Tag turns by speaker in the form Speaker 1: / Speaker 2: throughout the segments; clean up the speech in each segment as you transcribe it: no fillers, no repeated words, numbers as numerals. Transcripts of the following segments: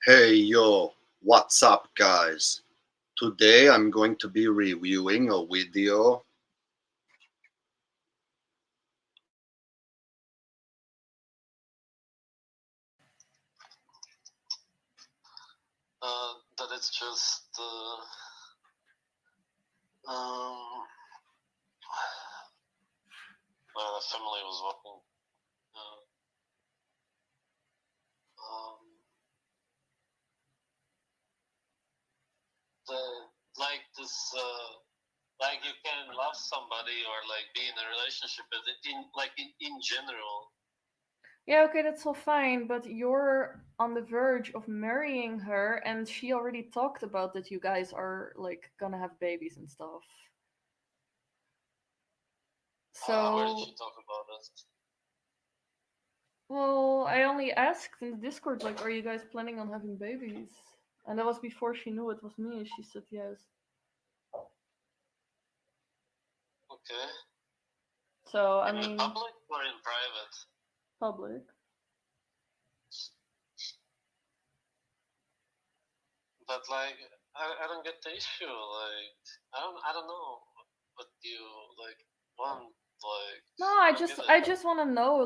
Speaker 1: Hey yo, what's up guys? Today I'm going to be reviewing a video.
Speaker 2: That it's just the family was walking. The like this like you can love somebody or like be in a relationship, but in general.
Speaker 3: Yeah, okay, that's all fine, but you're on the verge of marrying her, and she already talked about that you guys are like gonna have babies and stuff.
Speaker 2: Where did she
Speaker 3: So,
Speaker 2: talk about it?
Speaker 3: well, I only asked in the Discord, like, are you guys planning on having babies? And that was before she knew it was me, and she said yes.
Speaker 2: Okay.
Speaker 3: So, I
Speaker 2: In
Speaker 3: mean,
Speaker 2: public or in private?
Speaker 3: public.
Speaker 2: But like, I don't get the issue. Like, I don't know what you like want. Like,
Speaker 3: No,
Speaker 2: I
Speaker 3: I
Speaker 2: don't
Speaker 3: just
Speaker 2: get it.
Speaker 3: I just want to know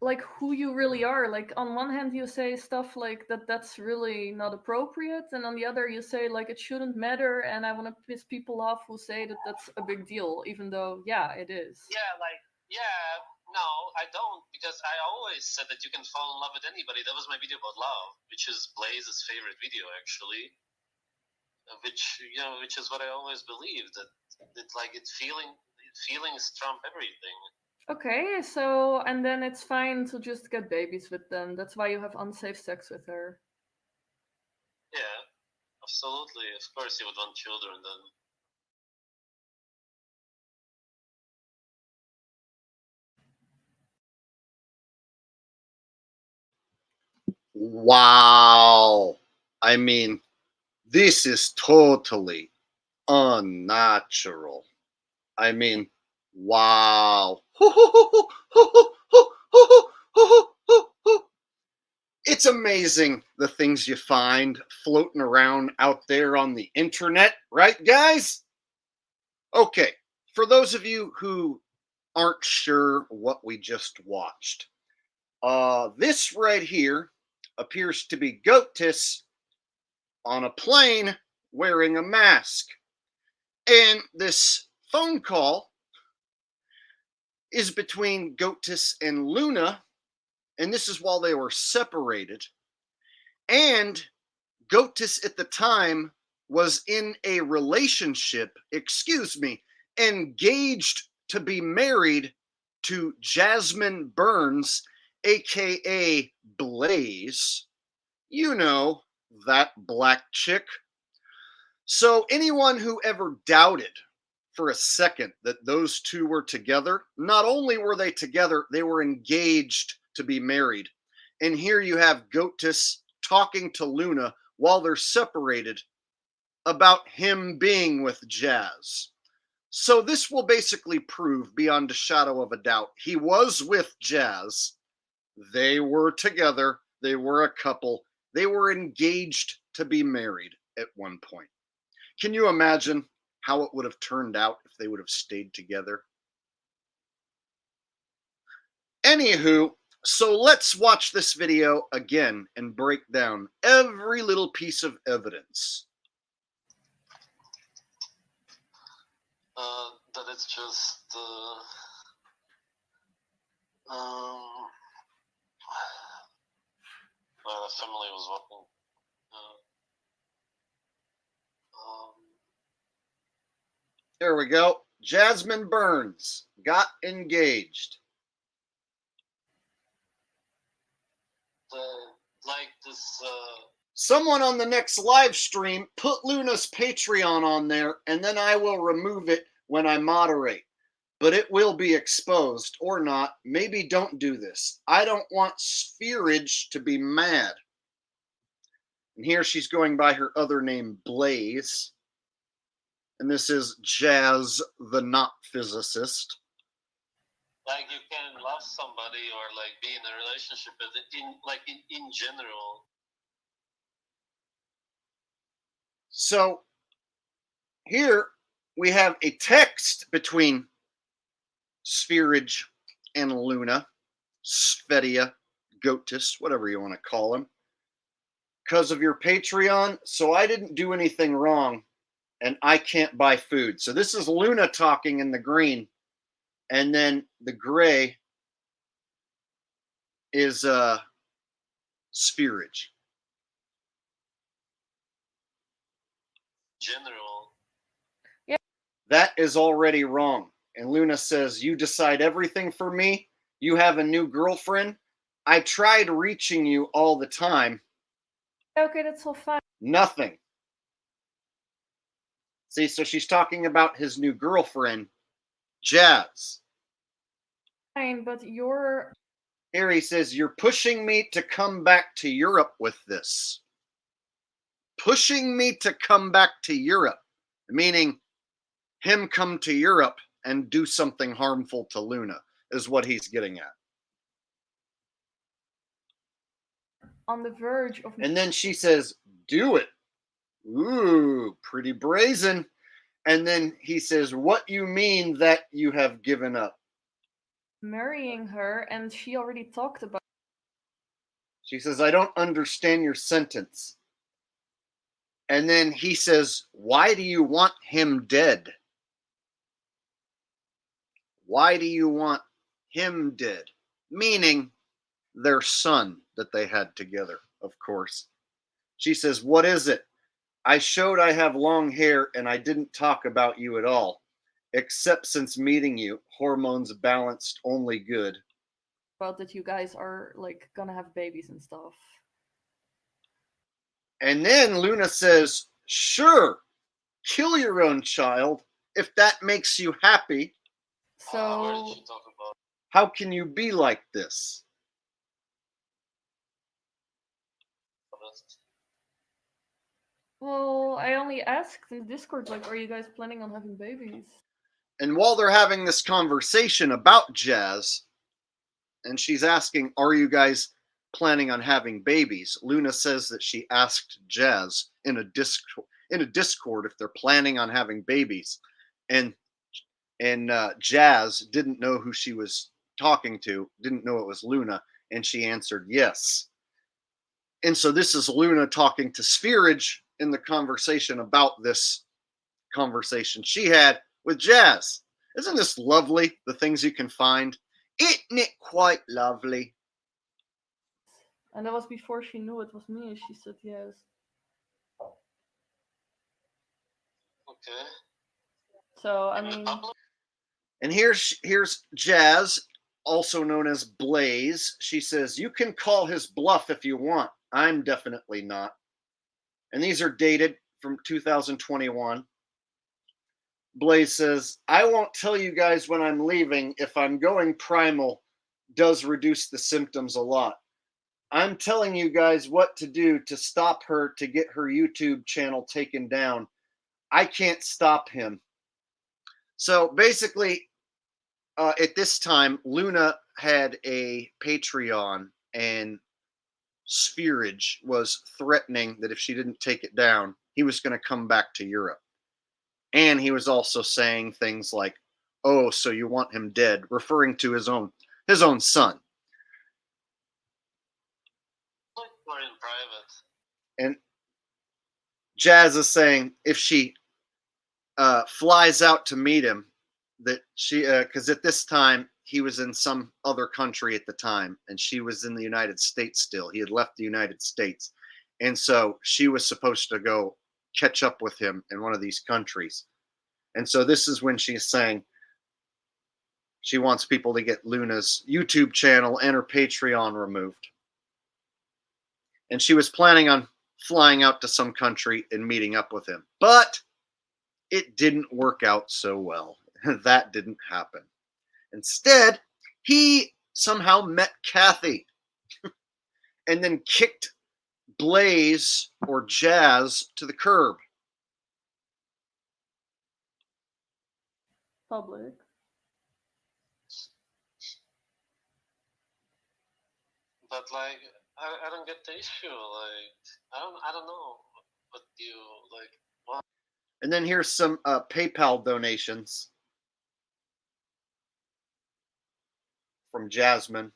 Speaker 3: like who you really are. Like on one hand you say stuff like that's really not appropriate, and on the other you say like it shouldn't matter, and I want to piss people off who say that that's a big deal, even though yeah, it is.
Speaker 2: Yeah, like yeah, no, I don't, because I always said that you can fall in love with anybody. That was my video about love, which is Blaze's favorite video actually. Which is what I always believed, that like feelings trump everything.
Speaker 3: Okay, so and then it's fine to just get babies with them. That's why you have unsafe sex with her.
Speaker 2: Yeah, absolutely. Of course, you would want children then.
Speaker 1: Wow. I mean, this is totally unnatural. I mean, wow. It's amazing the things you find floating around out there on the internet, right, guys? Okay, for those of you who aren't sure what we just watched, this right here appears to be Goatis on a plane wearing a mask. And this phone call is between Goatis and Luna, and this is while they were separated. And Goatis at the time was in a relationship, engaged to be married to Jasmine Burns, aka Blaze. You know, that black chick. So, anyone who ever doubted for a second that those two were together, not only were they together, they were engaged to be married. And here you have Goatis talking to Luna while they're separated about him being with Jazz. So this will basically prove beyond a shadow of a doubt he was with Jazz. They were together, they were a couple, they were engaged to be married at one point. Can you imagine how it would have turned out if they would have stayed together? Anywho, so let's watch this video again and break down every little piece of evidence.
Speaker 2: That it's just the family was walking.
Speaker 1: There we go. Jasmine Burns got engaged.
Speaker 2: Like this.
Speaker 1: Someone on the next live stream put Luna's Patreon on there, and then I will remove it when I moderate. But it will be exposed or not. Maybe don't do this. I don't want Spherage to be mad. And here she's going by her other name, Blaze. And this is Jazz, the not physicist.
Speaker 2: Like you can love somebody or like be in a relationship, but in general.
Speaker 1: So here we have a text between Spherage and Luna, Svetia, Gotus, whatever you want to call him, because of your Patreon. So I didn't do anything wrong and I can't buy food. So this is Luna talking in the green, and then the gray is Spherage.
Speaker 2: General.
Speaker 1: That is already wrong. And Luna says, "You decide everything for me. You have a new girlfriend. I tried reaching you all the time.
Speaker 3: Okay, that's all fine.
Speaker 1: Nothing." See, so she's talking about his new girlfriend, Jazz.
Speaker 3: But you're
Speaker 1: Here he says, "You're pushing me to come back to Europe with this." Pushing me to come back to Europe, meaning him come to Europe and do something harmful to Luna, is what he's getting at.
Speaker 3: on the verge of
Speaker 1: And then she says, "Do it." Ooh, pretty brazen. And then he says, "What you mean that you have given up?"
Speaker 3: marrying her, and she already talked about.
Speaker 1: She says, "I don't understand your sentence." And then he says, "Why do you want him dead? Why do you want him dead?" Meaning their son that they had together, of course. She says, "What is it? I showed I have long hair and I didn't talk about you at all. Except since meeting you, hormones balanced only good."
Speaker 3: About that you guys are like gonna have babies and stuff.
Speaker 1: And then Luna says, "Sure, kill your own child if that makes you happy.
Speaker 2: What did
Speaker 3: So
Speaker 2: she talk about?
Speaker 1: How can you be like this?"
Speaker 3: well, I only asked in Discord, like, are you guys planning on having babies?
Speaker 1: And while they're having this conversation about Jazz, and she's asking, "Are you guys planning on having babies?" Luna says that she asked Jazz in a Discord if they're planning on having babies, and Jazz didn't know who she was talking to, didn't know it was Luna, and she answered yes. And so this is Luna talking to Spherage in the conversation about this conversation she had with Jazz. Isn't this lovely? The things you can find. Isn't it quite lovely?
Speaker 3: And that was before she knew it was me. She said yes.
Speaker 2: Okay.
Speaker 3: So I
Speaker 2: In the
Speaker 3: mean,
Speaker 2: public?
Speaker 1: And here's Jazz, also known as Blaze. She says, "You can call his bluff if you want. I'm definitely not." And these are dated from 2021. Blaze says, "I won't tell you guys when I'm leaving. If I'm going primal, does reduce the symptoms a lot. I'm telling you guys what to do to stop her to get her YouTube channel taken down. I can't stop him." So basically, at this time, Luna had a Patreon, and Spherage was threatening that if she didn't take it down, he was going to come back to Europe. And he was also saying things like, "Oh, so you want him dead," referring to his own son.
Speaker 2: Or in private?
Speaker 1: And Jazz is saying if she flies out to meet him, that she, because at this time he was in some other country at the time, and she was in the United States still. He had left the United States, and so she was supposed to go catch up with him in one of these countries. And so this is when she's saying she wants people to get Luna's YouTube channel and her Patreon removed. And she was planning on flying out to some country and meeting up with him. But it didn't work out so well. That didn't happen. Instead, he somehow met Kathy and then kicked Blaze or Jazz to the curb.
Speaker 3: public.
Speaker 2: But I don't get the issue. Like I don't know what you like.
Speaker 1: And then here's some PayPal donations from Jasmine.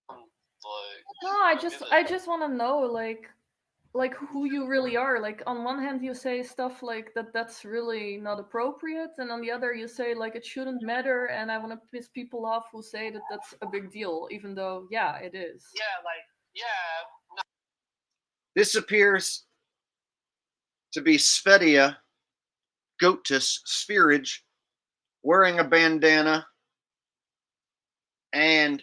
Speaker 2: Like,
Speaker 3: No, I just want to know like who you really are. Like on one hand you say stuff like that's really not appropriate, and on the other you say like it shouldn't matter, and I want to piss people off who say that that's a big deal, even though yeah, it is.
Speaker 1: This appears to be Svetia Goatus Spherage wearing a bandana, and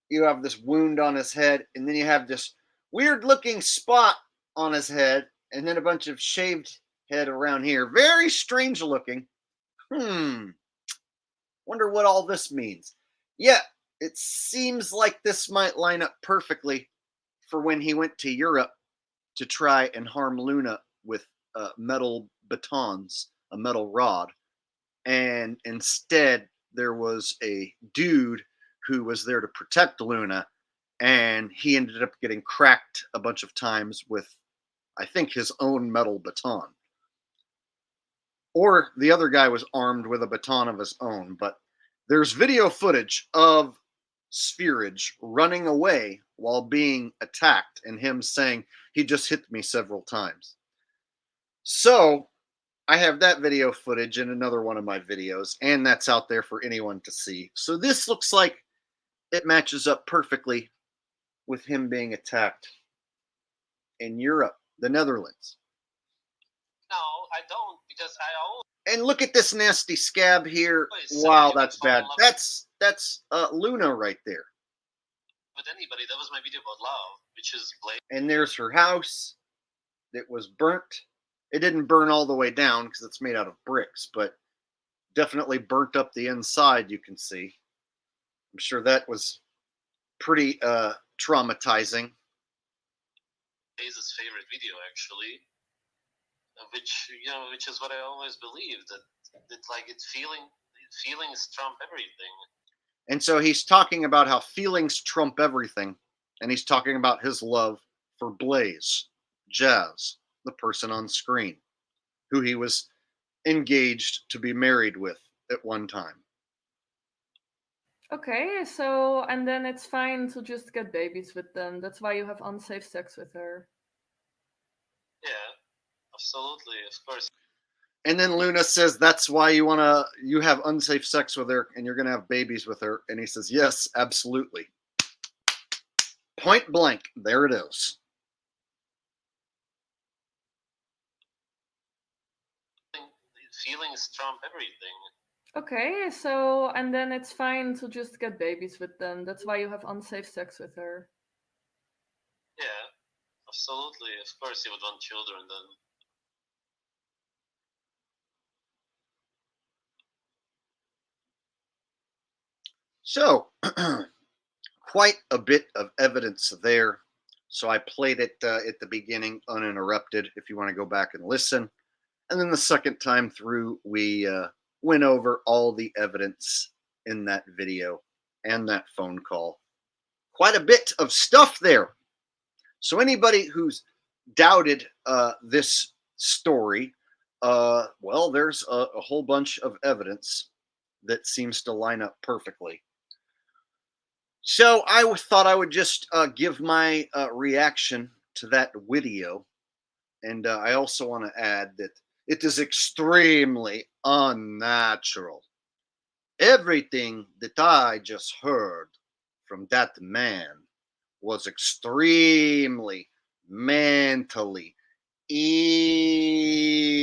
Speaker 1: you have this wound on his head, and then you have this weird looking spot on his head, and then a bunch of shaved head around here. Very strange looking. Wonder what all this means. Yeah, it seems like this might line up perfectly for when he went to Europe to try and harm Luna with metal batons, a metal rod. And instead, there was a dude who was there to protect Luna, and he ended up getting cracked a bunch of times with, I think, his own metal baton. Or the other guy was armed with a baton of his own, but there's video footage of Spherage running away while being attacked and him saying he just hit me several times. So I have that video footage in another one of my videos, and that's out there for anyone to see. So this looks like it matches up perfectly with him being attacked in Europe, the Netherlands.
Speaker 2: No, I don't, because I always.
Speaker 1: And look at this nasty scab here.
Speaker 2: Wait,
Speaker 1: Wow,
Speaker 2: so
Speaker 1: that's
Speaker 2: you would
Speaker 1: bad.
Speaker 2: fall
Speaker 1: That's Luna right there.
Speaker 2: With anybody, that was my video about love, which is Blade.
Speaker 1: And there's her house that was burnt. It didn't burn all the way down because it's made out of bricks, but definitely burnt up the inside, you can see. I'm sure that was pretty traumatizing.
Speaker 2: Blaze's favorite video, actually, which is what I always believed, that like feelings trump everything.
Speaker 1: And so he's talking about how feelings trump everything, and he's talking about his love for Blaze, Jazz, the person on screen, who he was engaged to be married with at one time.
Speaker 3: Okay, so and then it's fine to just get babies with them. That's why you have unsafe sex with her.
Speaker 2: Yeah, absolutely, of course.
Speaker 1: And then Luna says that's why you have unsafe sex with her and you're gonna have babies with her. And he says, yes, absolutely. Point blank, there it is.
Speaker 2: Feelings trump everything.
Speaker 3: Okay, so and then it's fine to just get babies with them. That's why you have unsafe sex with her.
Speaker 2: Yeah, absolutely, of course you would want children then.
Speaker 1: So, quite a bit of evidence there. So I played it at the beginning uninterrupted if you want to go back and listen. And then the second time through, we went over all the evidence in that video and that phone call. Quite a bit of stuff there. So anybody who's doubted this story, well, there's a whole bunch of evidence that seems to line up perfectly. So I thought I would just give my reaction to that video. And I also want to add that it is extremely unnatural. Everything that I just heard from that man was extremely mentally ill.